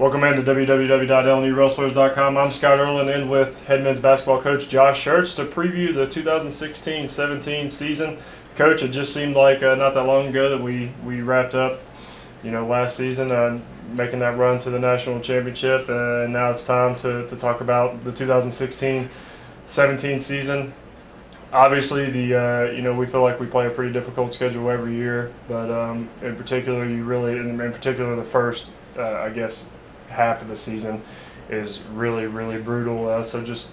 Welcome in to www.lnurustlers.com. I'm Scott Erland, in with head men's basketball coach Josh Schertz to preview the 2016-17 season. Coach, it just seemed like not that long ago that we wrapped up, last season, making that run to the national championship, and now it's time to talk about the 2016-17 season. Obviously, we feel like we play a pretty difficult schedule every year, but in particular, the first, half of the season is really, really brutal. So just,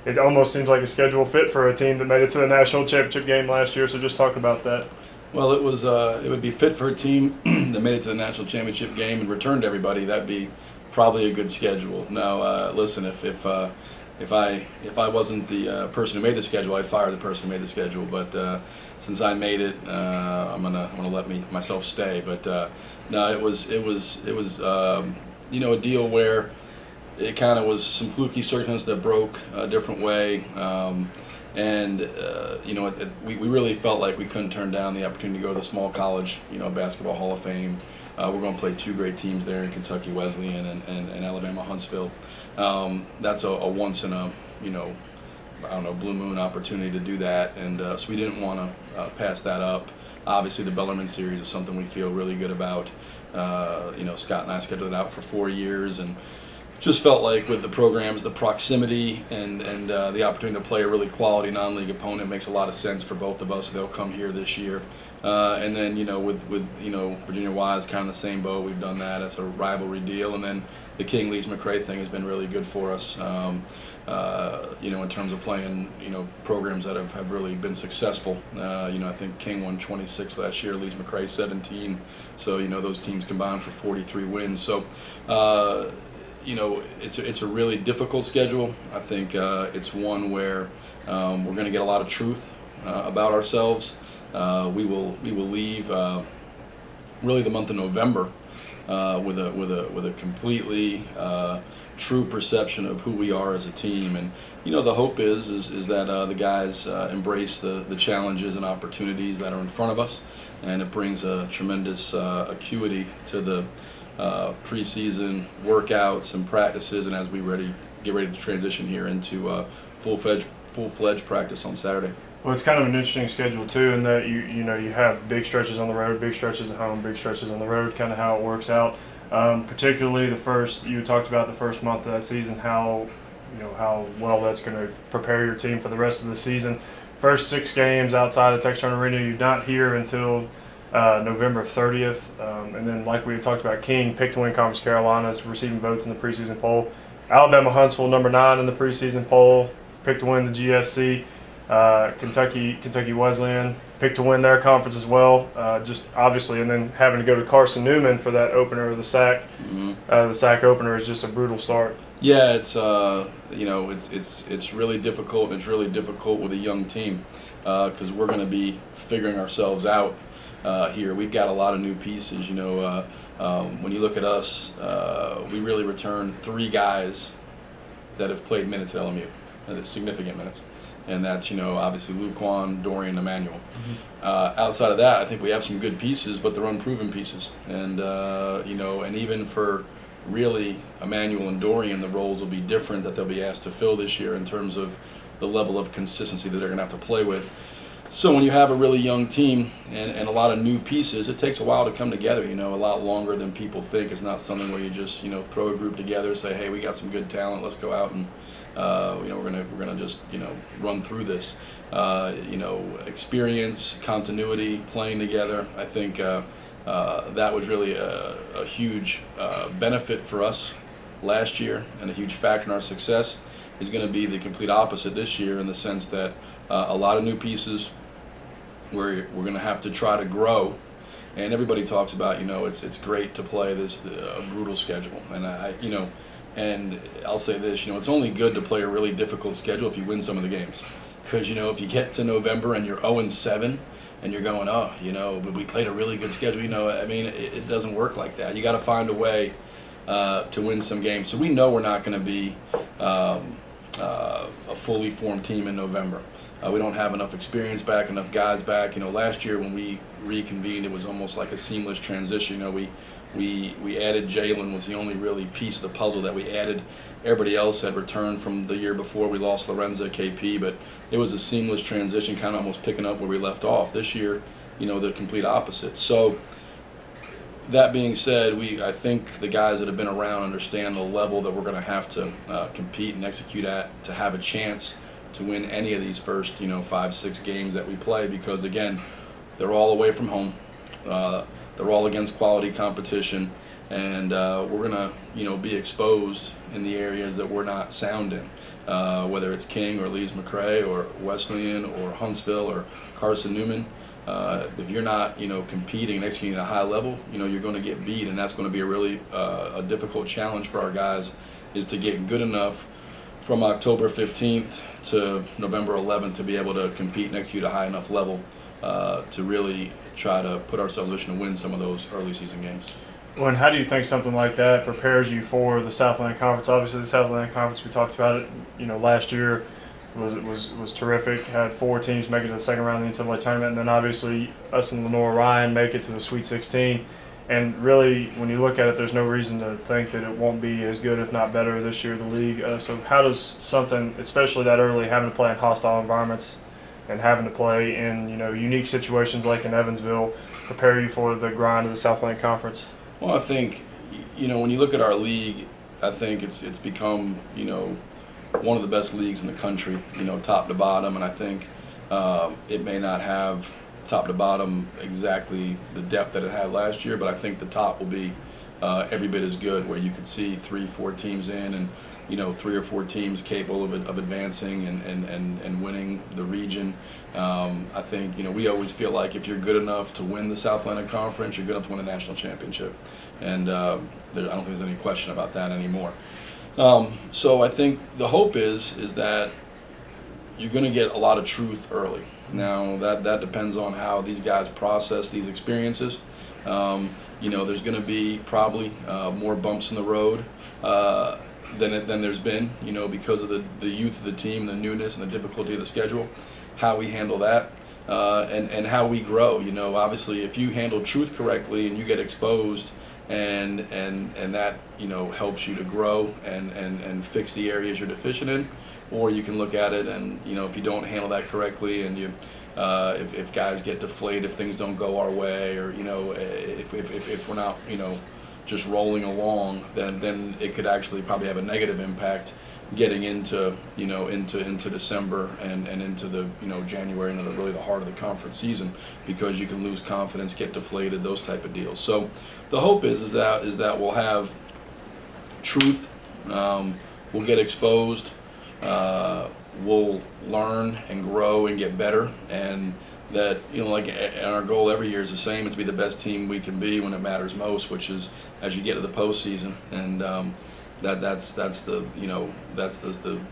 it almost seems like a schedule fit for a team that made it to the national championship game last year. So just talk about that. Well, it would be fit for a team that made it to the national championship game and returned everybody. That'd be probably a good schedule. Now, listen, if I wasn't the person who made the schedule, I'd fire the person who made the schedule. But since I made it, I'm gonna let myself stay. But no, it was a deal where it kind of was some fluky circumstances that broke a different way, we really felt like we couldn't turn down the opportunity to go to the small college, basketball Hall of Fame. We're going to play two great teams there in Kentucky Wesleyan and Alabama Huntsville. That's a once in a blue moon opportunity to do that, and so we didn't want to pass that up. Obviously, the Bellarmine series is something we feel really good about. Scott and I scheduled it out for 4 years, and just felt like with the programs, the proximity and the opportunity to play a really quality non-league opponent makes a lot of sense for both of us. They'll come here this year, and then with Virginia Wise, kind of the same boat. We've done that as a rivalry deal, and then the King Lees McRae thing has been really good for us. In terms of playing, programs that have really been successful. I think King won 26 last year, Lees McRae 17. So, those teams combined for 43 wins. So, it's a really difficult schedule. I think it's one where we're going to get a lot of truth about ourselves. We will leave really the month of November with a completely true perception of who we are as a team. And the hope is that the guys embrace the challenges and opportunities that are in front of us, and it brings a tremendous acuity to the preseason workouts and practices, and as we get ready to transition here into full-fledged practice on Saturday. Well, it's kind of an interesting schedule too, in that you have big stretches on the road, big stretches at home, big stretches on the road. Kind of how it works out. Particularly you talked about the first month of that season, how well that's going to prepare your team for the rest of the season. First 6 games outside of Textron Arena, you're not here until November 30th, and then like we talked about, King picked to win Conference Carolinas, receiving votes in the preseason poll. Alabama Huntsville, number 9 in the preseason poll, picked to win the GSC. Kentucky Wesleyan picked to win their conference as well, just obviously, and then having to go to Carson Newman for that opener of the SAC. Mm-hmm. The SAC opener is just a brutal start. Yeah, it's really difficult, and it's really difficult with a young team because we're going to be figuring ourselves out here. We've got a lot of new pieces. When you look at us, we really returned 3 guys that have played minutes at LMU, significant minutes. And that's, obviously Luquan, Dorian, Emmanuel. Mm-hmm. Outside of that, I think we have some good pieces, but they're unproven pieces. And, and even for really Emmanuel and Dorian, the roles will be different that they'll be asked to fill this year in terms of the level of consistency that they're going to have to play with. So when you have a really young team and a lot of new pieces, it takes a while to come together, a lot longer than people think. It's not something where you just, throw a group together, say, hey, we got some good talent, let's go out and we're gonna just run through this. Experience, continuity, playing together. I think that was really a huge benefit for us last year, and a huge factor in our success. Is going to be the complete opposite this year, in the sense that a lot of new pieces. We're going to have to try to grow, and everybody talks about it's great to play this brutal schedule, and And I'll say this, it's only good to play a really difficult schedule if you win some of the games. Because, if you get to November and you're 0-7 and you're going, but we played a really good schedule, it doesn't work like that. You got to find a way to win some games. So we know we're not going to be a fully formed team in November. We don't have enough experience back, enough guys back. Last year when we reconvened, it was almost like a seamless transition. We added Jalen was the only really piece of the puzzle that we added. Everybody else had returned from the year before. We lost Lorenza, KP, but it was a seamless transition, kind of almost picking up where we left off. This year, the complete opposite. So that being said, I think the guys that have been around understand the level that we're going to have to compete and execute at to have a chance to win any of these first 5-6 games that we play, because again, they're all away from home. They're all against quality competition, and we're going to be exposed in the areas that we're not sound in, whether it's King or Lees McRae or Wesleyan or Huntsville or Carson Newman. If you're not competing and executing at a high level, you're going to get beat, and that's going to be a really a difficult challenge for our guys, is to get good enough from October 15th to November 11th to be able to compete and execute at a high enough level to really try to put ourselves in a position to win some of those early season games. Well, and how do you think something like that prepares you for the Southland Conference? Obviously, the Southland Conference, we talked about it, last year was terrific. Had 4 teams make it to the second round of the NCAA tournament, and then obviously us and Lenore Ryan make it to the Sweet 16. And really, when you look at it, there's no reason to think that it won't be as good, if not better, this year, the league. So how does something, especially that early, having to play in hostile environments and having to play in unique situations like in Evansville, prepare you for the grind of the Southland Conference? Well, I think when you look at our league, I think it's become one of the best leagues in the country, top to bottom, and I think it may not have top to bottom exactly the depth that it had last year, but I think the top will be every bit as good, where you could see 3-4 teams in, and 3 or 4 teams capable of advancing and winning the region. I think we always feel like if you're good enough to win the South Atlantic Conference, you're good enough to win a national championship, and I don't think there's any question about that anymore. So I think the hope is that you're going to get a lot of truth early. Now that depends on how these guys process these experiences. There's going to be probably more bumps in the road than there's been, because of the youth of the team, the newness, and the difficulty of the schedule. How we handle that, and how we grow. Obviously, if you handle truth correctly and you get exposed, and that helps you to grow and fix the areas you're deficient in. Or you can look at it and if you don't handle that correctly, and if guys get deflated, if things don't go our way, or if we're not just rolling along, then it could actually probably have a negative impact getting into into December and into the January, and really the heart of the conference season, because you can lose confidence, get deflated, those type of deals. So the hope is that we'll have truth, we'll get exposed, we'll learn and grow and get better, and that and our goal every year is the same: is to be the best team we can be when it matters most, which is as you get to the postseason, and that's the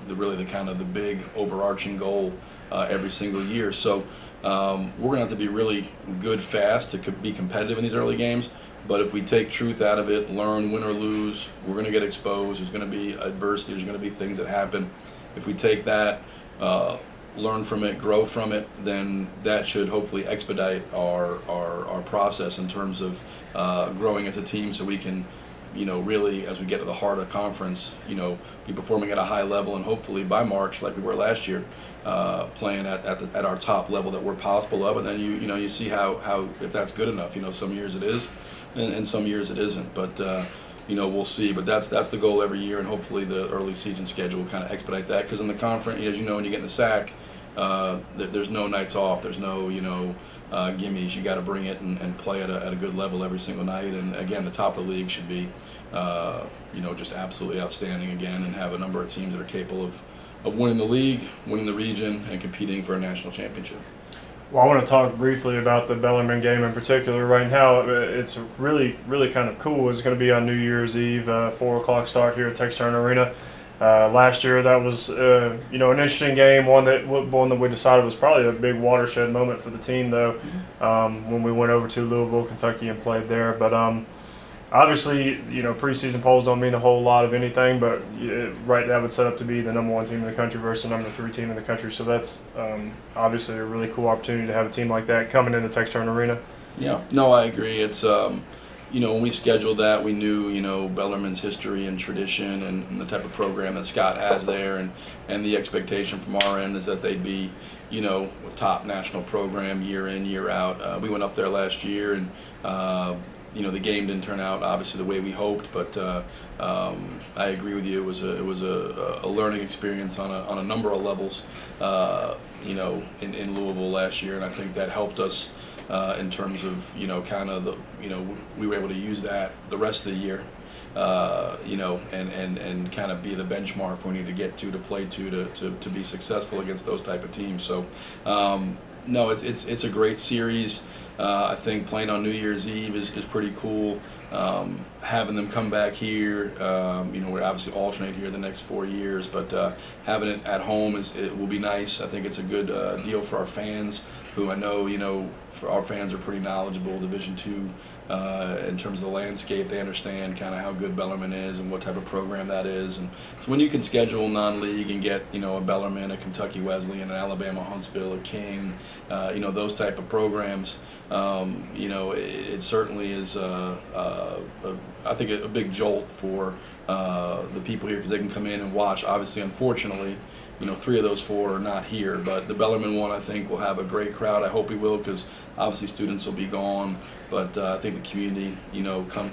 really the kind of the big overarching goal every single year. So we're gonna have to be really good fast to be competitive in these early games. But if we take truth out of it, learn, win or lose, we're going to get exposed. There's going to be adversity. There's going to be things that happen. If we take that, learn from it, grow from it, then that should hopefully expedite our process in terms of growing as a team, so we can, really, as we get to the heart of the conference, be performing at a high level, and hopefully by March, like we were last year, playing at our top level that we're possible of. And then you see how if that's good enough. Some years it is, and some years it isn't, but we'll see. But that's the goal every year, and hopefully the early season schedule will kind of expedite that, because in the conference, as when you get in the SAC, there's no nights off, there's no gimmies. You got to bring it and play at a good level every single night. And again, the top of the league should be just absolutely outstanding again, and have a number of teams that are capable of winning the league, winning the region, and competing for a national championship. Well, I want to talk briefly about the Bellarmine game in particular. Right now, it's really, really kind of cool. It's going to be on New Year's Eve, 4 o'clock start here at Texas Turner Arena. Last year, that was an interesting game, one that we decided was probably a big watershed moment for the team, though, when we went over to Louisville, Kentucky, and played there. But obviously, preseason polls don't mean a whole lot of anything, but right, that would set up to be the number 1 team in the country versus the number 3 team in the country. So that's obviously a really cool opportunity to have a team like that coming into Texturn Arena. Yeah, no, I agree. It's when we scheduled that, we knew Bellarmine's history and tradition and the type of program that Scott has there, and the expectation from our end is that they'd be a top national program year in, year out. We went up there last year, and the game didn't turn out obviously the way we hoped, but I agree with you. It was a learning experience on a number of levels, in Louisville last year, and I think that helped us in terms of we were able to use that the rest of the year, and kind of be the benchmark we need to get to play to be successful against those type of teams. So no, it's a great series. I think playing on New Year's Eve is pretty cool. Having them come back here, we obviously alternate here the next 4 years, but having it at home it will be nice. I think it's a good deal for our fans, who I know, for our fans are pretty knowledgeable Division II in terms of the landscape. They understand kind of how good Bellarmine is and what type of program that is. And so when you can schedule non-league and get a Bellarmine, a Kentucky Wesleyan, an Alabama Huntsville, a King, those type of programs, it certainly is I think a big jolt for the people here, because they can come in and watch. Obviously, unfortunately, 3 of those 4 are not here, but the Bellarmine one, I think, will have a great crowd. I hope we will, because obviously students will be gone, but I think the community,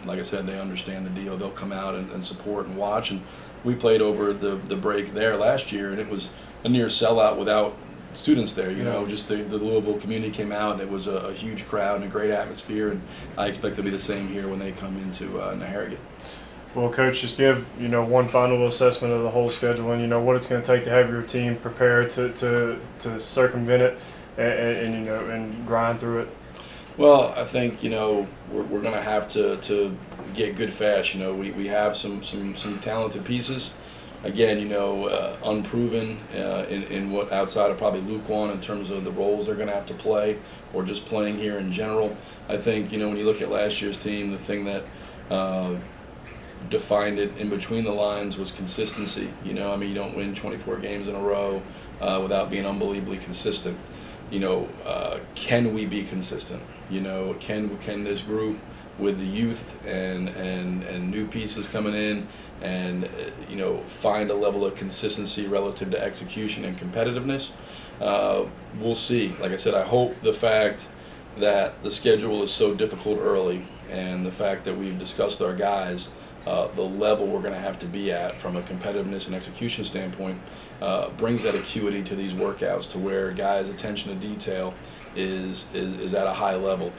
like I said, they understand the deal. They'll come out and support and watch. And we played over the break there last year, and it was a near sellout without students there. Just the Louisville community came out, and it was a huge crowd and a great atmosphere, and I expect to be the same here when they come into Harrogate. Well, Coach, just give one final assessment of the whole schedule, and what it's going to take to have your team prepared to circumvent it and grind through it. Well, I think we're going to have to get good fast. We have some talented pieces. Again, unproven in what outside of probably Luke One in terms of the roles they're going to have to play, or just playing here in general. I think when you look at last year's team, the thing that defined it in between the lines was consistency. You don't win 24 games in a row without being unbelievably consistent. Can we be consistent? Can this group, with the youth and new pieces coming in, and find a level of consistency relative to execution and competitiveness? We'll see. Like I said, I hope the fact that the schedule is so difficult early, and the fact that we've discussed our guys, the level we're going to have to be at from a competitiveness and execution standpoint, brings that acuity to these workouts, to where guys' attention to detail is at a high level,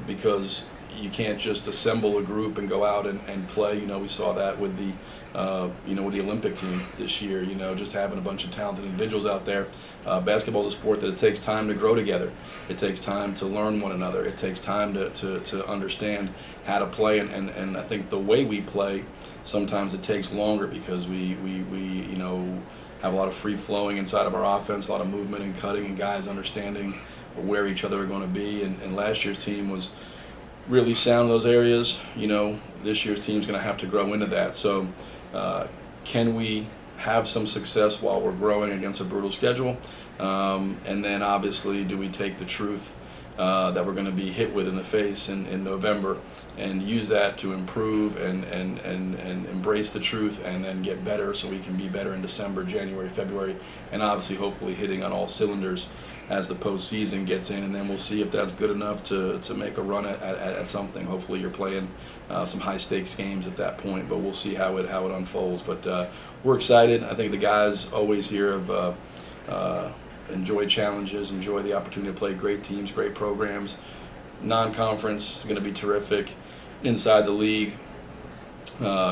because you can't just assemble a group and go out and play. We saw that with the with the Olympic team this year. Just having a bunch of talented individuals out there. Basketball is a sport that it takes time to grow together. It takes time to learn one another. It takes time to understand how to play, and I think the way we play, sometimes it takes longer, because we have a lot of free flowing inside of our offense, a lot of movement and cutting, and guys understanding where each other are going to be. And last year's team was really sound in those areas. This year's team's going to have to grow into that. So can we have some success while we're growing against a brutal schedule? And then obviously, do we take the truth that we're going to be hit with in the face in November, and use that to improve and embrace the truth, and then get better, so we can be better in December, January, February, and obviously hopefully hitting on all cylinders as the postseason gets in. And then we'll see if that's good enough to make a run at something. Hopefully you're playing some high stakes games at that point, but we'll see how it unfolds. But we're excited. I think the guys always here have enjoy challenges, enjoy the opportunity to play great teams, great programs. Non-conference is going to be terrific. Inside the league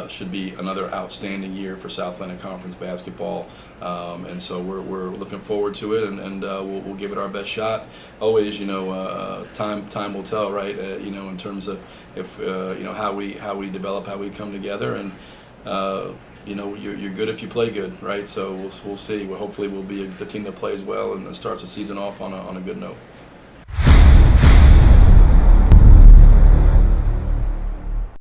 should be another outstanding year for South Atlantic Conference basketball, and so we're looking forward to it, and we'll give it our best shot. Always, time will tell, right? In terms of if how we develop, how we come together, and you're good if you play good, right? So we'll see. Hopefully we'll be the team that plays well and starts the season off on a good note.